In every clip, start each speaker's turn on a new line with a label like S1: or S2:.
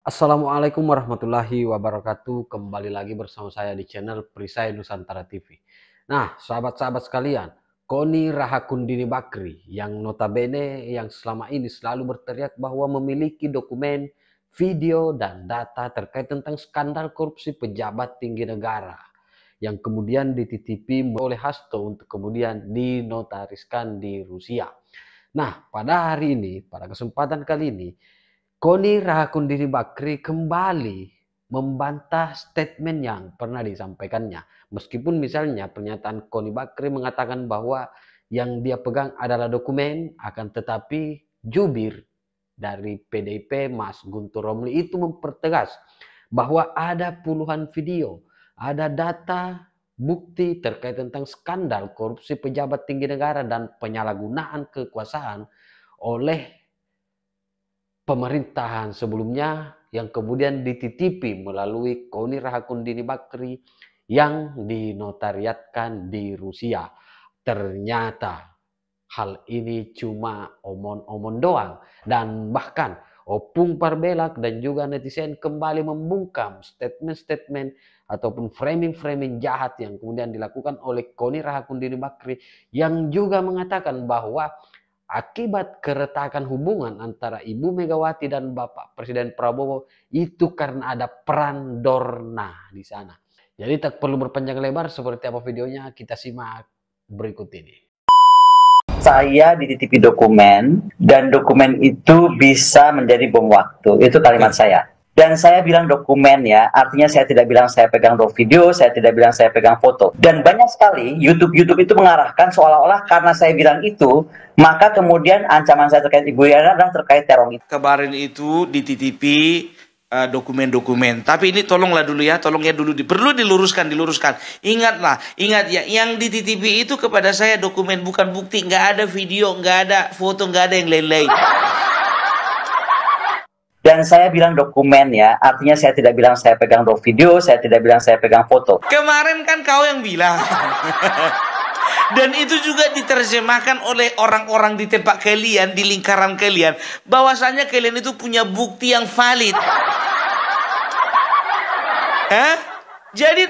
S1: Assalamualaikum warahmatullahi wabarakatuh. Kembali lagi bersama saya di channel Perisai Nusantara TV. Nah, sahabat-sahabat sekalian, Koni Rahakundini Bakri yang notabene yang selama ini selalu berteriak bahwa memiliki dokumen, video, dan data terkait tentang skandal korupsi pejabat tinggi negara yang kemudian dititipi oleh Hasto untuk kemudian dinotariskan di Rusia. Nah, pada hari ini, pada kesempatan kali ini, Koni Rahakundini Bakri kembali membantah statement yang pernah disampaikannya. Meskipun misalnya pernyataan Koni Bakri mengatakan bahwa yang dia pegang adalah dokumen, akan tetapi jubir dari PDIP Mas Guntur Romli itu mempertegas bahwa ada puluhan video, ada data bukti terkait tentang skandal korupsi pejabat tinggi negara dan penyalahgunaan kekuasaan oleh pemerintahan sebelumnya yang kemudian dititipi melalui Koni Rahakundini Bakri yang dinotariatkan di Rusia. Ternyata hal ini cuma omon-omon doang, dan bahkan Opung Parbelak dan juga netizen kembali membungkam statement-statement ataupun framing-framing jahat yang kemudian dilakukan oleh Koni Rahakundini Bakri yang juga mengatakan bahwa akibat keretakan hubungan antara Ibu Megawati dan Bapak Presiden Prabowo itu karena ada peran Dorna di sana. Jadi tak perlu berpanjang lebar, seperti apa videonya kita simak berikut ini.
S2: Saya dititipi dokumen dan dokumen itu bisa menjadi bom waktu. Itu kalimat saya. Dan saya bilang dokumen ya, artinya saya tidak bilang saya pegang raw video, saya tidak bilang saya pegang foto. Dan banyak sekali YouTube itu mengarahkan seolah-olah karena saya bilang itu, maka kemudian ancaman saya terkait Ibu Yana adalah terkait teror itu.
S3: Kemarin itu dititipi dokumen-dokumen. Tapi ini tolonglah dulu ya, tolongnya dulu perlu diluruskan. Ingat ya, yang dititipi itu kepada saya dokumen, bukan bukti. Nggak ada video, nggak ada foto, nggak ada yang lain-lain.
S2: Dan saya bilang dokumen ya, artinya saya tidak bilang saya pegang raw video, saya tidak bilang saya pegang foto.
S3: Kemarin kan kau yang bilang. Dan itu juga diterjemahkan oleh orang-orang di tempat kalian, di lingkaran kalian, bahwasanya kalian itu punya bukti yang valid. Jadi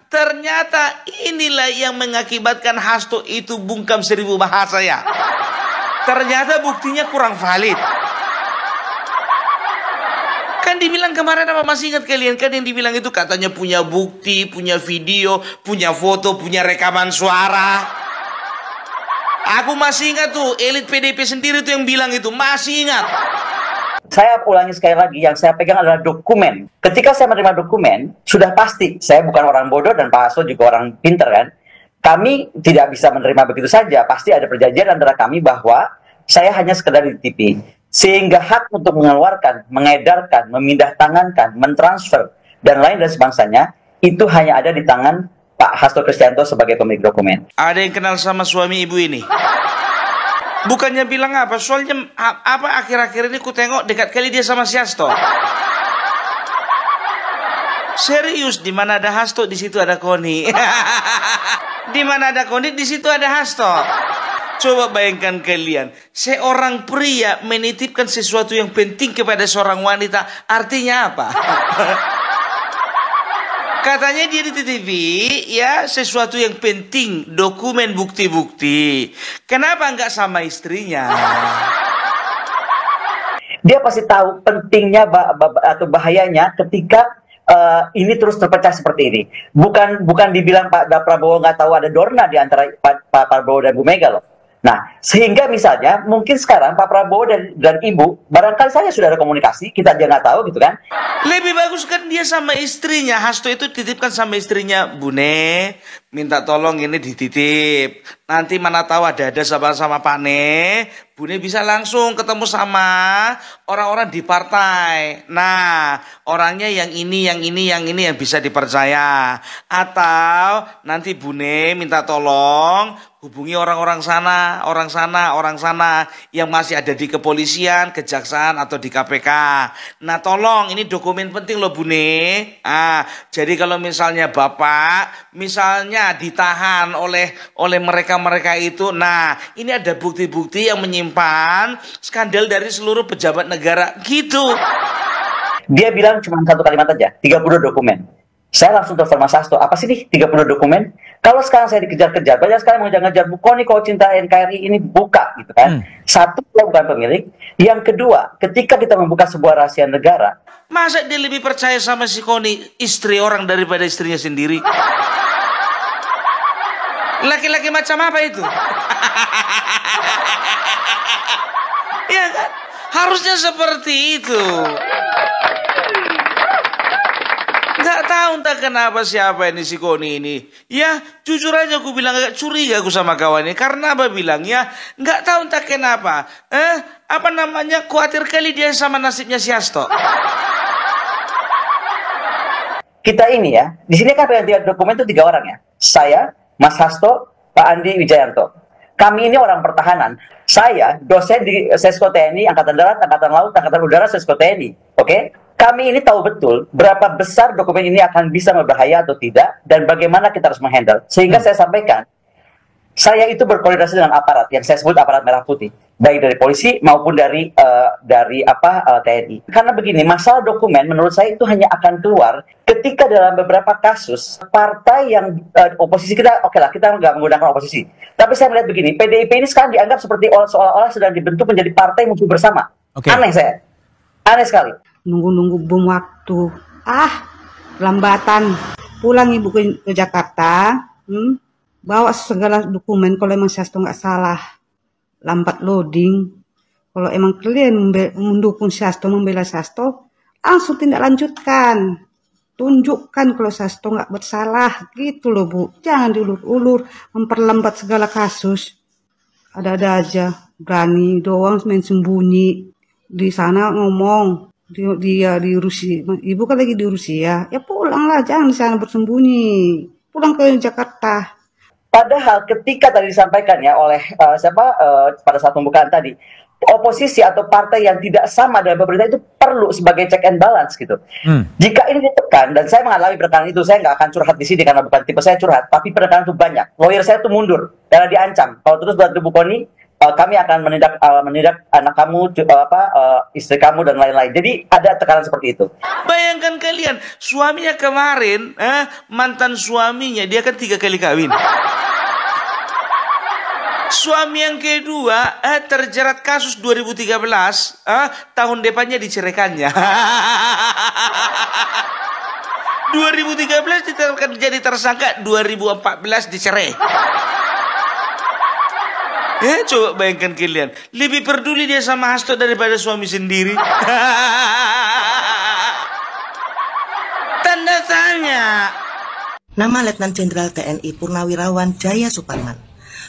S3: ternyata inilah yang mengakibatkan Hasto itu bungkam 1000 bahasa ya. Ternyata buktinya kurang valid. Kan dibilang kemarin apa, masih ingat kalian kan yang dibilang itu katanya punya bukti, punya video, punya foto, punya rekaman suara. Aku masih ingat tuh, elit PDIP sendiri tuh yang bilang itu, masih ingat.
S2: Saya ulangi sekali lagi, yang saya pegang adalah dokumen. Ketika saya menerima dokumen, sudah pasti saya bukan orang bodoh dan Pak Hasto juga orang pinter kan. Kami tidak bisa menerima begitu saja, pasti ada perjanjian antara kami bahwa saya hanya sekedar dititipi. Sehingga hak untuk mengeluarkan, mengedarkan, memindahtangankan, mentransfer, dan lain dan sebangsanya, itu hanya ada di tangan Pak Hasto Kristianto sebagai pemilik dokumen.
S3: Ada yang kenal sama suami ibu ini? Bukannya bilang apa, soalnya apa akhir-akhir ini ku tengok dekat kali dia sama si Hasto. Serius, di mana ada Hasto, di situ ada Koni. Di mana ada Koni, di situ ada Hasto. Coba bayangkan kalian, seorang pria menitipkan sesuatu yang penting kepada seorang wanita, artinya apa? Katanya dia dititipi ya sesuatu yang penting, dokumen bukti-bukti. Kenapa nggak sama istrinya?
S2: Dia pasti tahu pentingnya atau bahayanya ketika ini terus terpecah seperti ini. Bukan dibilang Pak Prabowo nggak tahu ada Dorna di antara Pak Prabowo dan Bu Mega loh. Nah, sehingga misalnya mungkin sekarang Pak Prabowo dan Ibu, barangkali saja sudah ada komunikasi, kita aja nggak tahu gitu kan.
S3: Lebih bagus kan dia sama istrinya. Hasto itu titipkan sama istrinya, Bune, minta tolong ini dititip. Nanti mana tahu ada sama Pak Ne, Bune bisa langsung ketemu sama orang-orang di partai. Nah, orangnya yang ini yang bisa dipercaya. Atau nanti Bune minta tolong hubungi orang sana yang masih ada di kepolisian, kejaksaan atau di KPK. Nah, tolong ini dokumen penting loh Bune. Jadi kalau misalnya Bapak misalnya ditahan oleh mereka itu, nah ini ada bukti-bukti yang menyimpan skandal dari seluruh pejabat negara gitu.
S2: Dia bilang cuma satu kalimat aja, 30 dokumen. Saya langsung telepon Mas Hasto, apa sih nih 30 dokumen? Kalau sekarang saya dikejar-kejar, banyak sekali mau ngejar-ngejar, Bu Koni kalau cinta NKRI ini buka gitu kan. Satu, saya bukan pemilik. Yang kedua, ketika kita membuka sebuah rahasia negara,
S3: masa dia lebih percaya sama si Koni istri orang daripada istrinya sendiri? Laki-laki macam apa itu? Ya kan? Harusnya seperti itu. Nggak tahu entah kenapa siapa ini si Koni ini. Ya jujur aja aku bilang agak curiga aku sama kawannya. Karena apa bilangnya? Nggak tahu entah kenapa. Apa namanya? Khawatir kali dia sama nasibnya si Hasto.
S2: kita ini ya, di sini kan yang dokumen itu 3 orang ya. Saya, Mas Hasto, Pak Andi Wijayanto. Kami ini orang pertahanan. Saya dosen di Sesko TNI, Angkatan Darat, Angkatan Laut, Angkatan Udara, Sesko TNI. Oke? Kami ini tahu betul berapa besar dokumen ini akan bisa berbahaya atau tidak, dan bagaimana kita harus menghandle. Sehingga saya sampaikan, saya itu berkoordinasi dengan aparat yang saya sebut aparat merah putih, baik dari polisi maupun dari TNI. Karena begini, masalah dokumen menurut saya itu hanya akan keluar ketika dalam beberapa kasus partai yang oposisi kita, oke lah, kita nggak menggunakan oposisi. Tapi saya melihat begini, PDIP ini sekarang dianggap seperti seolah-olah sedang dibentuk menjadi partai musuh bersama. Aneh sekali.
S4: Nunggu-nunggu bom waktu. Lambatan. Pulang ibu ke Jakarta. Bawa segala dokumen kalau emang Hasto nggak salah. Lambat loading. Kalau emang kalian mendukung Hasto, membela Hasto, langsung tindak lanjutkan. Tunjukkan kalau Hasto nggak bersalah. Gitu loh Bu. Jangan diulur-ulur. Memperlambat segala kasus. Ada-ada aja. Berani doang main sembunyi. Di sana ngomong. Dia di Rusia, ibu kan lagi di Rusia, ya pulanglah, jangan di sana bersembunyi, pulang ke Jakarta.
S2: Padahal ketika tadi disampaikan ya oleh pada saat pembukaan tadi, oposisi atau partai yang tidak sama dengan pemerintah itu perlu sebagai check and balance gitu. Jika ini ditekan, dan saya mengalami penekanan itu, saya nggak akan curhat di sini karena bukan tipe saya curhat, tapi penekanan itu banyak. Lawyer saya tuh mundur karena diancam. Kalau terus buat Bu Koni, kami akan menindak anak kamu, istri kamu dan lain-lain. Jadi ada tekanan seperti itu.
S3: Bayangkan kalian, suaminya kemarin, mantan suaminya dia kan 3 kali kawin. Suami yang kedua terjerat kasus 2013, tahun depannya diceraikannya. 2013 jadi tersangka, 2014 dicerai. Coba bayangkan kalian, lebih peduli dia sama Hasto daripada suami sendiri. Tanda tanya.
S5: Nama Letnan Jenderal TNI Purnawirawan Jaya Suparman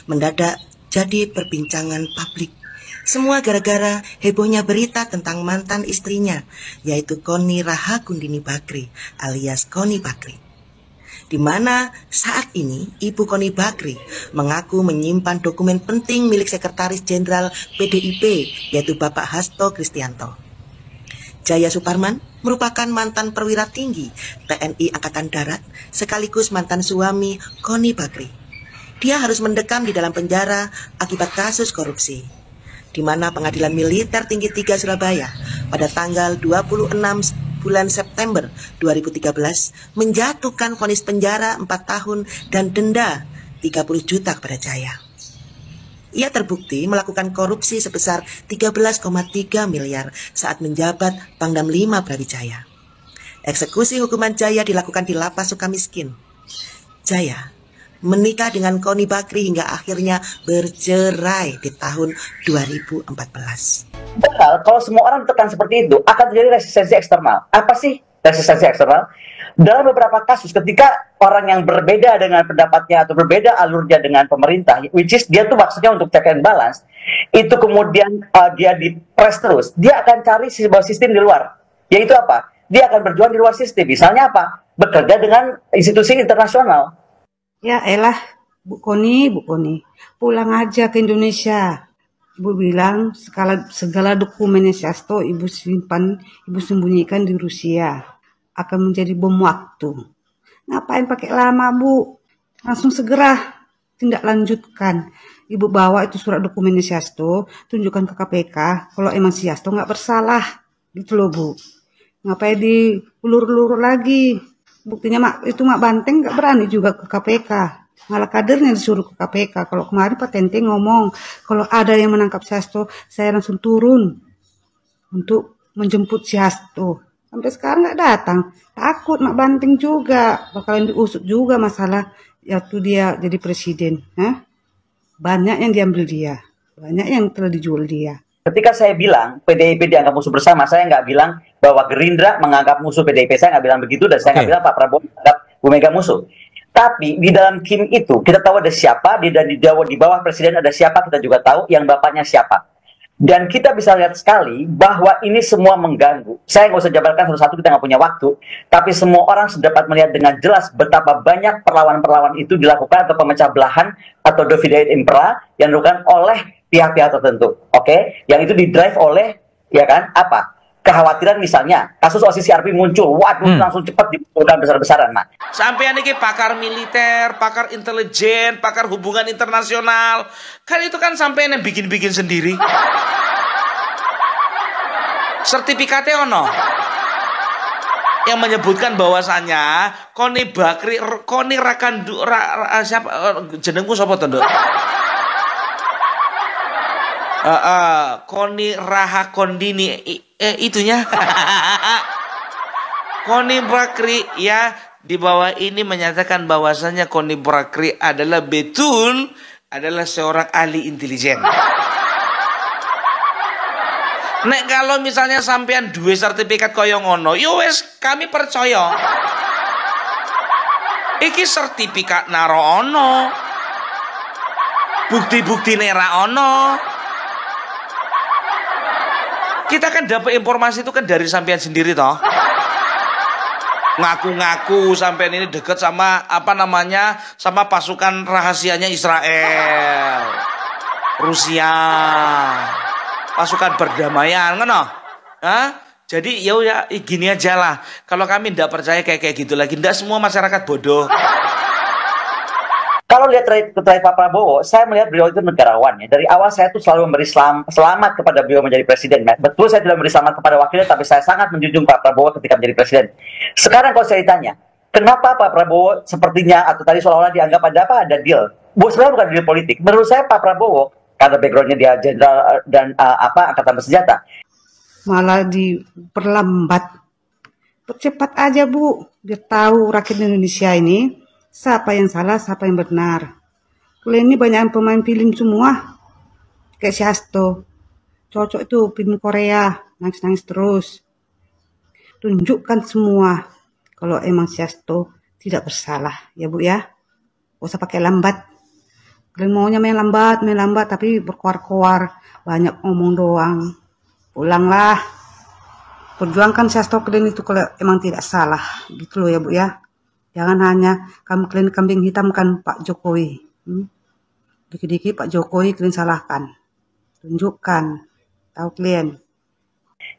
S5: mendadak jadi perbincangan publik. Semua gara-gara hebohnya berita tentang mantan istrinya, yaitu Koni Rahakundini Bakri alias Koni Bakri. Di mana saat ini Ibu Koni Bakri mengaku menyimpan dokumen penting milik Sekretaris Jenderal PDIP, yaitu Bapak Hasto Kristianto. Jaya Suparman merupakan mantan perwira tinggi TNI Angkatan Darat sekaligus mantan suami Koni Bakri. Dia harus mendekam di dalam penjara akibat kasus korupsi, di mana Pengadilan Militer Tinggi 3 Surabaya pada tanggal 26 bulan September 2013 menjatuhkan vonis penjara 4 tahun dan denda 30 juta kepada Jaya. Ia terbukti melakukan korupsi sebesar 13,3 miliar saat menjabat Pangdam 5 Brawijaya. Eksekusi hukuman Jaya dilakukan di Lapas Sukamiskin. Jaya menikah dengan Koni Bakri hingga akhirnya bercerai di tahun 2014.
S2: Padahal kalau semua orang ditekan seperti itu, akan terjadi resistensi eksternal. Apa sih resistensi eksternal? Dalam beberapa kasus ketika orang yang berbeda dengan pendapatnya atau berbeda alurnya dengan pemerintah, which is dia tuh maksudnya untuk check and balance, itu kemudian dia dipres terus, dia akan cari sebuah sistem di luar. Yaitu apa? Dia akan berjuang di luar sistem. Misalnya apa? Bekerja dengan institusi internasional.
S4: Ya elah, Bu Koni, pulang aja ke Indonesia. Ibu bilang segala dokumennya Hasto ibu simpan, ibu sembunyikan di Rusia. Akan menjadi bom waktu. Ngapain pakai lama, Bu? Langsung segera tindak lanjutkan. Ibu bawa itu surat dokumennya Hasto, tunjukkan ke KPK kalau emang si Hasto nggak bersalah. Gitu loh, Bu. Ngapain diulur-ulur lagi? Buktinya itu Mak Banteng nggak berani juga ke KPK. Malah kadernya disuruh ke KPK. Kalau kemarin Pak Tenteng ngomong, kalau ada yang menangkap si Hasto, saya langsung turun untuk menjemput si Hasto. Sampai sekarang nggak datang. Takut Mak Banteng juga. Bakalan diusut juga masalah waktu dia jadi presiden. Banyak yang diambil dia. Banyak yang telah dijual dia.
S2: Ketika saya bilang PDIP dianggap musuh bersama, saya nggak bilang bahwa Gerindra menganggap musuh PDIP. Saya nggak bilang begitu, dan saya nggak bilang Pak Prabowo menganggap Bu Mega musuh. Tapi di dalam kim itu, kita tahu ada siapa, di bawah presiden ada siapa, kita juga tahu yang bapaknya siapa. Dan kita bisa lihat sekali bahwa ini semua mengganggu. Saya nggak usah jabarkan satu-satu, kita nggak punya waktu. Tapi semua orang dapat melihat dengan jelas betapa banyak perlawanan-perlawanan itu dilakukan atau pemecah belahan atau divide and impera yang dilakukan oleh pihak-pihak tertentu. Oke? Yang itu didrive oleh, ya kan, apa? Kekhawatiran misalnya, kasus OSIS CRP muncul, waduh, langsung cepat dibutuhkan besar-besaran, Mak.
S3: Sampean iki pakar militer, pakar intelijen, pakar hubungan internasional. Kan itu kan sampean yang bikin-bikin sendiri. Sertifikatnya ono. Yang menyebutkan bahwasannya Koni Bakri, Koni Rakandu, siapa jenengku sapa to, Nduk? Koni Raha Kondini itunya. Koni Bakri ya di bawah ini menyatakan bahwasannya Koni Bakri adalah betul adalah seorang ahli intelijen. Nek kalau misalnya sampean duwe sertifikat kaya ngono, yo wes kami percaya. Iki sertifikat naro ono. Bukti-bukti nera ono. Kita kan dapat informasi itu kan dari sampean sendiri toh. Ngaku-ngaku sampean ini dekat sama apa namanya, sama pasukan rahasianya Israel, Rusia, pasukan perdamaian, ngono. Jadi ya udah gini aja lah. Kalau kami tidak percaya kayak gitu lagi, tidak semua masyarakat bodoh.
S2: Kalau lihat terakhir Pak Prabowo, saya melihat beliau itu negarawan ya. Dari awal saya tuh selalu memberi selamat kepada beliau menjadi presiden. Betul saya tidak memberi selamat kepada wakilnya, tapi saya sangat menjunjung Pak Prabowo ketika menjadi presiden. Sekarang kalau saya ditanya, kenapa Pak Prabowo sepertinya atau tadi seolah-olah dianggap ada apa? Ada deal. Sebenarnya bukan deal politik. Menurut saya Pak Prabowo, karena backgroundnya dia jenderal dan angkatan bersenjata,
S4: malah diperlambat. Percepat aja Bu, biar tahu rakyat Indonesia ini siapa yang salah, siapa yang benar. Kalian ini banyak pemain film semua. Kayak si Hasto. Cocok itu film Korea. Nangis-nangis terus. Tunjukkan semua. Kalau emang si Hasto tidak bersalah. Ya Bu ya. Gak usah pakai lambat. Kalian maunya main lambat. Tapi berkoar-koar. Banyak ngomong doang. Pulanglah. Perjuangkan si Hasto kalian itu kalau emang tidak salah. Gitu loh ya Bu ya. Jangan hanya kalian kambing hitamkan Pak Jokowi. Dikit-dikit Pak Jokowi kalian salahkan. Tunjukkan. Tahu kalian.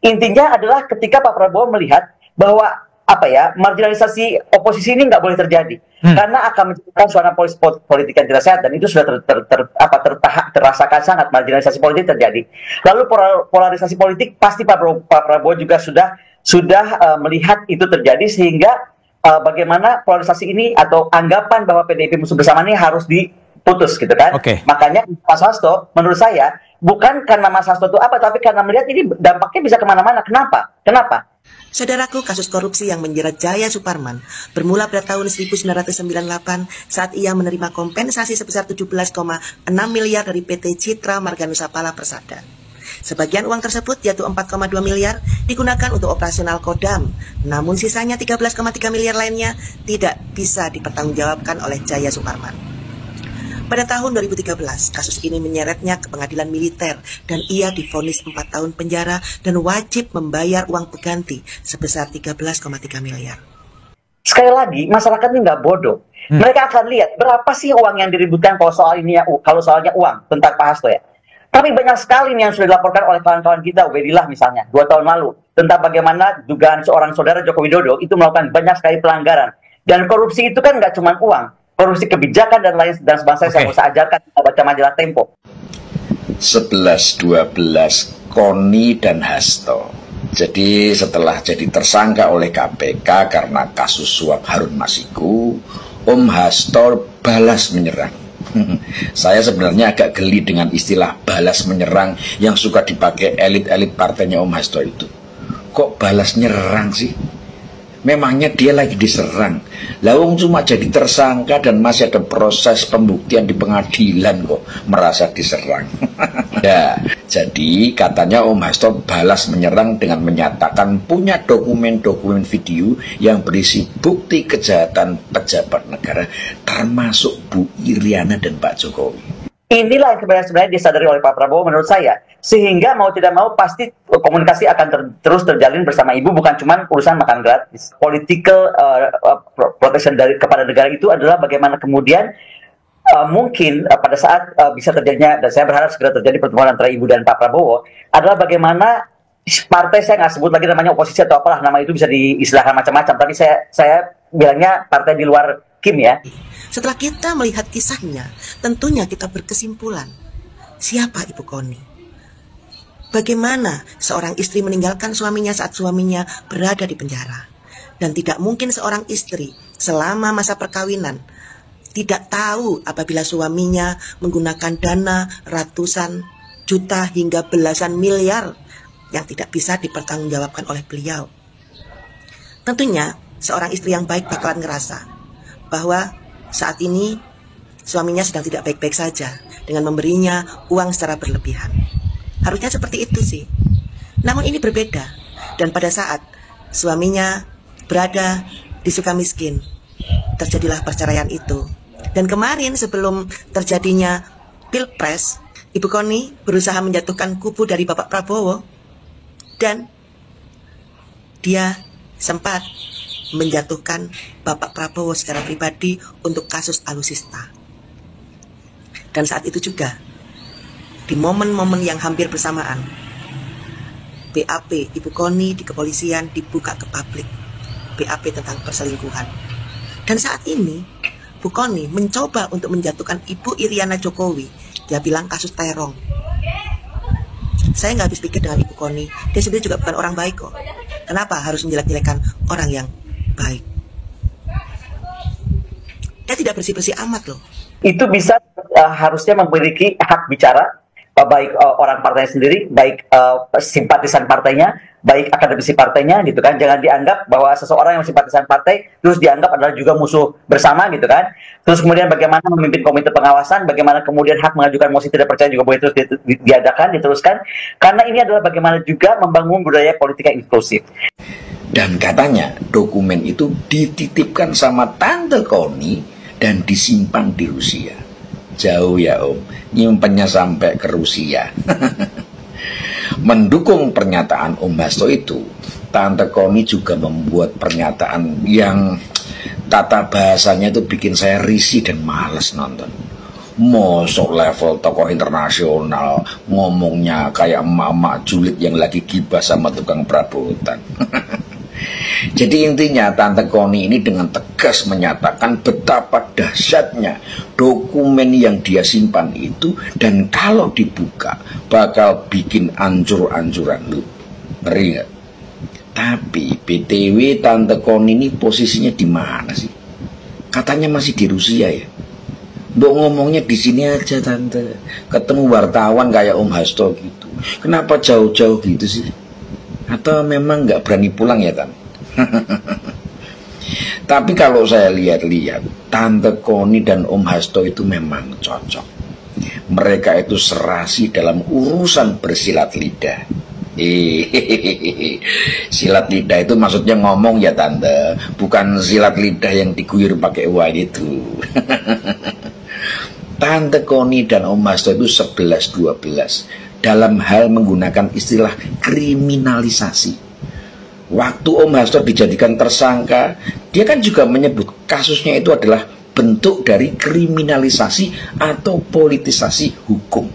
S2: Intinya adalah ketika Pak Prabowo melihat bahwa marginalisasi oposisi ini nggak boleh terjadi. Karena akan menciptakan suara politik yang tidak sehat, dan itu sudah terasakan sangat marginalisasi politik terjadi. Lalu polarisasi politik pasti Pak Prabowo juga sudah melihat itu terjadi, sehingga bagaimana polarisasi ini atau anggapan bahwa PDIP musuh bersama ini harus diputus gitu kan. Makanya Mas Hasto menurut saya bukan karena Mas Hasto itu apa, tapi karena melihat ini dampaknya bisa kemana-mana. Kenapa?
S5: Saudaraku, kasus korupsi yang menjerat Jaya Suparman bermula pada tahun 1998 saat ia menerima kompensasi sebesar 17,6 miliar dari PT Citra Marganusapala Persada. Sebagian uang tersebut, yaitu 4,2 miliar, digunakan untuk operasional Kodam. Namun sisanya 13,3 miliar lainnya tidak bisa dipertanggungjawabkan oleh Jaya Suparman. Pada tahun 2013, kasus ini menyeretnya ke pengadilan militer dan ia divonis 4 tahun penjara dan wajib membayar uang pengganti sebesar 13,3 miliar.
S2: Sekali lagi, masyarakat ini nggak bodoh. Mereka akan lihat berapa sih uang yang diributkan kalau soalnya uang tentang Pak Hasto ya. Tapi banyak sekali nih yang sudah dilaporkan oleh kawan-kawan kita, Ubedillah misalnya, 2 tahun lalu, tentang bagaimana dugaan seorang saudara Joko Widodo itu melakukan banyak sekali pelanggaran. Dan korupsi itu kan nggak cuma uang, korupsi kebijakan dan lain dan sebagainya. Saya bisa ajarkan, kita baca majalah Tempo.
S6: 11-12 Koni dan Hasto Jadi setelah jadi tersangka oleh KPK karena kasus suap Harun Masiku, Om Hasto balas menyerang. Saya sebenarnya agak geli dengan istilah balas menyerang yang suka dipakai elit-elit partainya Om Hasto itu. Kok balas nyerang sih? Memangnya dia lagi diserang. Lawang cuma jadi tersangka dan masih ada proses pembuktian di pengadilan kok merasa diserang. Ya, jadi katanya Om Hasto balas menyerang dengan menyatakan punya dokumen-dokumen video yang berisi bukti kejahatan pejabat negara termasuk Bu Iriana dan Pak Jokowi.
S2: Inilah yang sebenarnya disadari oleh Pak Prabowo menurut saya. Sehingga mau tidak mau pasti komunikasi akan terus terjalin bersama Ibu, bukan cuma urusan makan gratis. Political protection kepada negara itu adalah bagaimana kemudian mungkin pada saat bisa terjadinya, dan saya berharap segera terjadi pertemuan antara Ibu dan Pak Prabowo, adalah bagaimana partai, saya nggak sebut lagi namanya oposisi atau apalah, nama itu bisa diistilahkan macam-macam, tapi saya bilangnya partai di luar Kim ya.
S5: Setelah kita melihat kisahnya, tentunya kita berkesimpulan, siapa Ibu Koni? Bagaimana seorang istri meninggalkan suaminya saat suaminya berada di penjara? Dan tidak mungkin seorang istri selama masa perkawinan tidak tahu apabila suaminya menggunakan dana ratusan juta hingga belasan miliar yang tidak bisa dipertanggungjawabkan oleh beliau. Tentunya seorang istri yang baik bakalan ngerasa bahwa saat ini suaminya sedang tidak baik-baik saja dengan memberinya uang secara berlebihan. Harusnya seperti itu sih. Namun ini berbeda. Dan pada saat suaminya berada di Sukamiskin, terjadilah perceraian itu. Dan kemarin sebelum terjadinya Pilpres, Ibu Koni berusaha menjatuhkan kubu dari Bapak Prabowo. Dan dia sempat menjatuhkan Bapak Prabowo secara pribadi untuk kasus alusista. Dan saat itu juga, di momen-momen yang hampir bersamaan, BAP Ibu Koni di kepolisian dibuka ke publik, BAP tentang perselingkuhan. Dan saat ini, Bu Koni mencoba untuk menjatuhkan Ibu Iriana Jokowi. Dia bilang kasus terong. Saya nggak habis pikir dengan Ibu Koni. Dia sebenarnya juga bukan orang baik kok. Kenapa harus menjelek-jelekan orang yang baik? Dia tidak bersih-bersih amat loh.
S2: Itu bisa harusnya memiliki hak bicara, baik orang partainya sendiri, baik simpatisan partainya, baik akademisi partainya gitu kan. Jangan dianggap bahwa seseorang yang simpatisan partai terus dianggap adalah juga musuh bersama gitu kan. Terus kemudian bagaimana memimpin komite pengawasan, bagaimana kemudian hak mengajukan mosi tidak percaya juga boleh terus diadakan, diteruskan. Karena ini adalah bagaimana juga membangun budaya politik yang inklusif.
S6: Dan katanya dokumen itu dititipkan sama Tante Koni dan disimpan di Rusia. Jauh ya Om, nyimpennya sampai ke Rusia. Mendukung pernyataan Om Hasto itu, Tante Koni juga membuat pernyataan yang tata bahasanya itu bikin saya risih dan males nonton. Mosok level tokoh internasional ngomongnya kayak emak-emak julid yang lagi gibah sama tukang perabotan. Jadi intinya Tante Koni ini dengan tegas menyatakan betapa dahsyatnya dokumen yang dia simpan itu, dan kalau dibuka bakal bikin ancur-ancuran. Lu ngeri nggak? Tapi BTW Tante Koni ini posisinya di mana sih? Katanya masih di Rusia ya. Mbok ngomongnya di sini aja Tante. Ketemu wartawan kayak Om Hasto gitu. Kenapa jauh-jauh gitu sih? Atau memang nggak berani pulang ya Tante? Tapi kalau saya lihat-lihat, Tante Koni dan Om Hasto itu memang cocok. Mereka itu serasi dalam urusan bersilat lidah. Silat lidah itu maksudnya ngomong ya Tante, bukan silat lidah yang diguyur pakai wine itu. Tante Koni dan Om Hasto itu 11-12 dalam hal menggunakan istilah kriminalisasi. Waktu Om Hasto dijadikan tersangka, dia kan juga menyebut kasusnya itu adalah bentuk dari kriminalisasi atau politisasi hukum.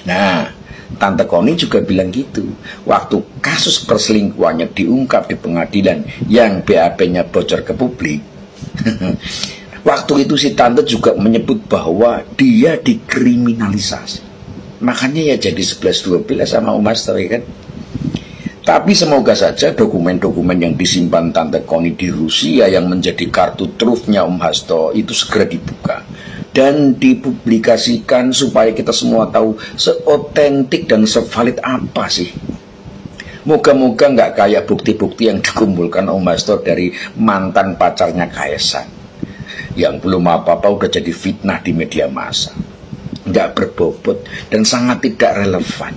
S6: Nah, Tante Koni juga bilang gitu. Waktu kasus perselingkuhannya diungkap di pengadilan yang BAP-nya bocor ke publik, waktu itu si Tante juga menyebut bahwa dia dikriminalisasi. Makanya ya jadi 11-12 sama Om Hasto ya kan. Tapi semoga saja dokumen-dokumen yang disimpan Tante Koni di Rusia yang menjadi kartu trufnya Om Hasto itu segera dibuka dan dipublikasikan supaya kita semua tahu seotentik dan sevalid apa sih. Moga-moga nggak kayak bukti-bukti yang dikumpulkan Om Hasto dari mantan pacarnya Kaisang, yang belum apa-apa udah jadi fitnah di media massa, nggak berbobot dan sangat tidak relevan.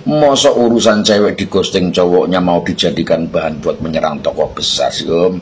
S6: Masa urusan cewek di ghosting cowoknya mau dijadikan bahan buat menyerang tokoh besar sih Om?